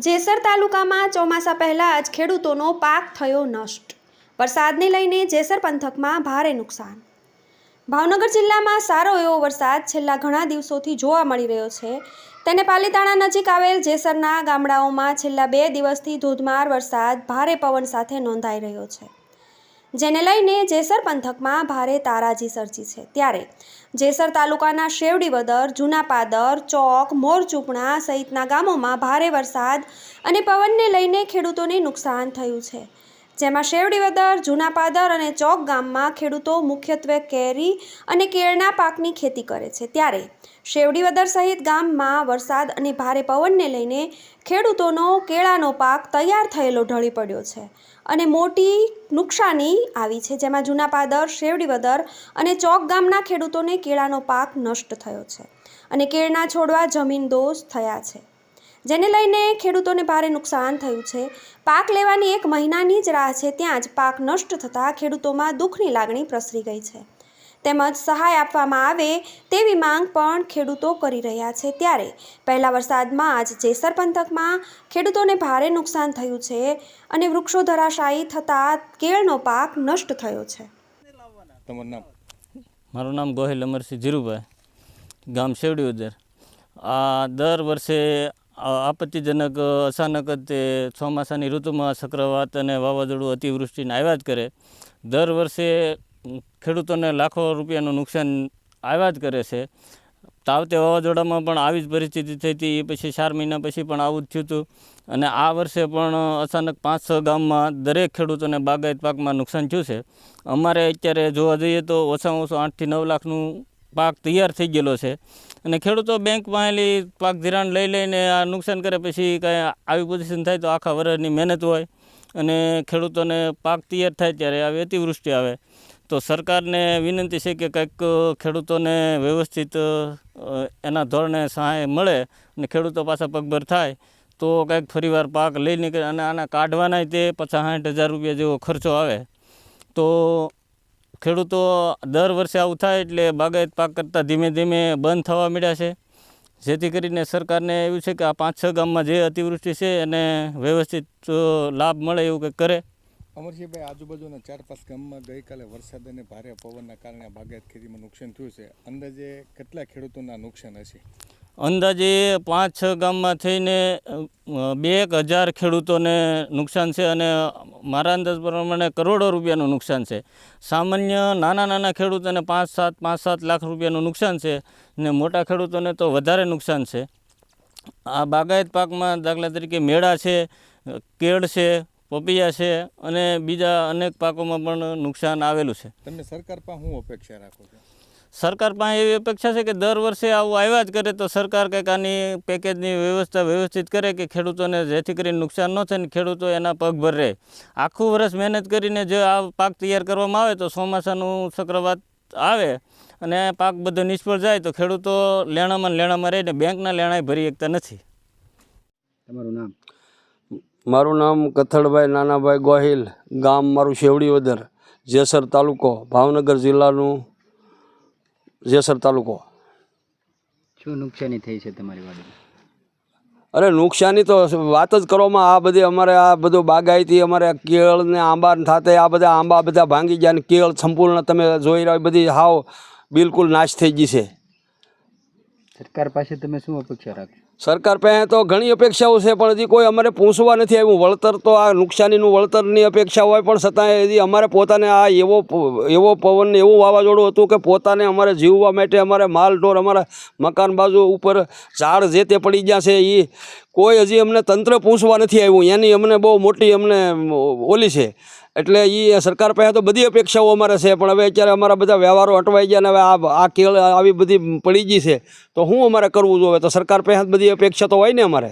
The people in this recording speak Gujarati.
જેસર તાલુકામાં ચોમાસા પહેલા જ ખેડૂતોનો પાક થયો નષ્ટ। વરસાદને લઈને જેસર પંથકમાં ભારે નુકસાન। ભાવનગર જિલ્લામાં સારો એવો વરસાદ છેલ્લા ઘણા દિવસોથી જોવા મળી રહ્યો છે। તેને પાલીતાણા નજીક આવેલ જેસરના ગામડાઓમાં છેલ્લા 2 દિવસથી ધોધમાર વરસાદ ભારે પવન સાથે નોંધાઈ રહ્યો છે, જેને લઈને જેસર પંથકમાં ભારે તારાજી સર્જી છે। ત્યારે જેસર તાલુકાના શેવડીવદર, જૂનાપાદર, ચોક, મોરચૂપણા સહિતના ગામોમાં ભારે વરસાદ અને પવનને લઈને ખેડૂતોને નુકસાન થયું છે, જેમાં શેવડીવદર, જૂનાપાદર અને ચોક ગામમાં ખેડૂતો મુખ્યત્વે કેરી અને કેળના પાકની ખેતી કરે છે। ત્યારે શેવડીવદર સહિત ગામમાં વરસાદ અને ભારે પવનને લઈને ખેડૂતોનો કેળાનો પાક તૈયાર થયેલો ઢળી પડ્યો છે અને મોટી નુકસાની આવી છે, જેમાં જૂનાપાદર, શેવડીવદર અને ચોક ગામના ખેડૂતોને કેળાનો પાક નષ્ટ થયો છે અને કેળના છોડવા જમીનદોઝ થયા છે, જેને લઈને ખેડૂતોને ભારે નુકસાન થયું છે। પાક લેવાની 1 મહિનાની જ રાહ છે, ત્યાં જ પાક નષ્ટ થતાં ખેડૂતોમાં દુઃખની લાગણી પ્રસરી ગઈ છે, તેમજ સહાય આપવામાં આવે તેવી માંગ પણ ખેડૂતો કરી રહ્યા છે। ત્યારે પહેલા વરસાદમાં જ જેસર પંથકમાં ખેડૂતોને ભારે નુકસાન થયું છે અને વૃક્ષો ધરાશાયી થતાં કેળનો પાક નષ્ટ થયો છે। મારું નામ ગોહિલ અમરસિંહ જીરુભાઈ, ગામ શેવડીવદર। આ દર વર્ષે આપત્તિજનક અચાનક જ તે ચોમાસાની ઋતુમાં ચક્રવાત અને વાવાઝોડું અતિવૃષ્ટિને આવ્યા જ કરે। દર વર્ષે ખેડૂતોને લાખો રૂપિયાનું નુકસાન આવ્યા જ કરે છે। તાવતે વાવાઝોડામાં પણ આવી જ પરિસ્થિતિ થઈ હતી, એ પછી 4 મહિના પછી પણ આવું જ થયું હતું અને આ વર્ષે પણ અચાનક 5-6 ગામમાં દરેક ખેડૂતોને બાગાયત પાકમાં નુકસાન થયું છે। અમારે અત્યારે જોવા જઈએ તો ઓછામાં ઓછું 8 થી 9 લાખનું પાક તૈયાર થઈ ગયેલો છે અને ખેડૂતો બેંકમાં આવેલી પાક ધિરાણ લઈ લઈને આ નુકસાન કરે, પછી કાંઈ આવી પોઝિશન થાય તો આખા વર્ષની મહેનત હોય અને ખેડૂતોને પાક તૈયાર થાય ત્યારે આવી અતિવૃષ્ટિ આવે તો સરકારને વિનંતી છે કે કંઈક ખેડૂતોને વ્યવસ્થિત એના ધોરણે સહાય મળે અને ખેડૂતો પાછા પગભર થાય તો કંઈક ફરીવાર પાક લઈ નીકળે અને આના કાઢવાના તે 50-60 હજાર રૂપિયા જેવો ખર્ચો આવે તો ખેડૂતો દર વર્ષે આવું થાય એટલે બાગાયત પાક કરતાં ધીમે ધીમે બંધ થવા મળ્યા છે, જેથી કરીને સરકારને એવું છે કે આ 5-6 ગામમાં જે અતિવૃષ્ટિ છે એને વ્યવસ્થિત લાભ મળે એવું કંઈક કરે। અમરસિંહભાઈ, આજુબાજુના 4-5 ગામમાં ગઈકાલે વરસાદ અને ભારે પવનના કારણે બાગાયત ખેતીમાં નુકસાન થયું છે, અંદાજે કેટલા ખેડૂતોના નુકસાન હશે? અંદાજે 5-6 ગામમાં થઈને 2,000 ખેડૂતોને નુકસાન છે અને મારા અંદાજ પ્રમાણે કરોડો રૂપિયાનું નુકસાન છે। સામાન્ય નાના ખેડૂતોને 5-7 લાખ રૂપિયાનું નુકસાન છે ને મોટા ખેડૂતોને તો વધારે નુકસાન છે। આ બાગાયત પાકમાં દાખલા તરીકે મેળા છે, કેળ છે, પપૈયા છે અને બીજા અનેક પાકોમાં પણ નુકસાન આવેલું છે। તમે સરકાર પાસે શું અપેક્ષા રાખો છો? સરકાર પાસે એવી અપેક્ષા છે કે દર વર્ષે આવું આવ્યા જ કરે તો સરકાર કંઈક આની પેકેજની વ્યવસ્થા વ્યવસ્થિત કરે કે ખેડૂતોને જેથી કરીને નુકસાન ન થાય ને ખેડૂતો એના પગભર રહે। આખું વર્ષ મહેનત કરીને જો આ પાક તૈયાર કરવામાં આવે તો ચોમાસાનું ચક્રવાત આવે અને પાક બધો નિષ્ફળ જાય તો ખેડૂતો લેણામાં રહીને બેંકના લેણાય ભરી શકતા નથી। તમારું નામ? મારું નામ કથળભાઈ નાનાભાઈ ગોહિલ, ગામ મારું શેવડીવદર, જેસર તાલુકો, ભાવનગર જિલ્લાનું જેસર તાલુકો। શું નુકસાની થઈ છે તમારી વાડીમાં? અરે નુકસાની તો વાત જ કરવામાં, આ બધી અમારે આ બધું બાગાયતી અમારે કેળ ને આંબા થાતે આ બધા આંબા બધા ભાંગી ગયા ને કેળ સંપૂર્ણ તમે જોઈ રહ્યા બધી હાવ બિલકુલ નાશ થઈ ગઈ છે। સરકાર પાસે તમે શું અપેક્ષા રાખો? સરકાર પાસે તો ઘણી અપેક્ષાઓ છે પણ હજી કોઈ અમારે પૂછવા નથી આવ્યું। વળતર તો આ નુકસાનીનું વળતરની અપેક્ષા હોય પણ છતાંય હજી અમારે પોતાને આ એવો પવન એવું વાવાઝોડું હતું કે પોતાને અમારે જીવવા માટે અમારે માલ ઢોર અમારા મકાન બાજુ ઉપર ઝાડ જે તે પડી ગયા છે એ કોઈ હજી અમને તંત્ર પૂછવા નથી આવ્યું, એની અમને બહુ મોટી અમને ઓલી છે। એટલે એ સરકાર પાસે તો બધી અપેક્ષાઓ અમારે છે પણ હવે અત્યારે અમારા બધા વ્યવહારો અટવાઈ ગયા ને હવે આ કેળ આવી બધી પડી ગઈ છે તો શું અમારે કરવું જોઈએ? તો સરકાર પાસે બધી અપેક્ષા તો હોય ને અમારે।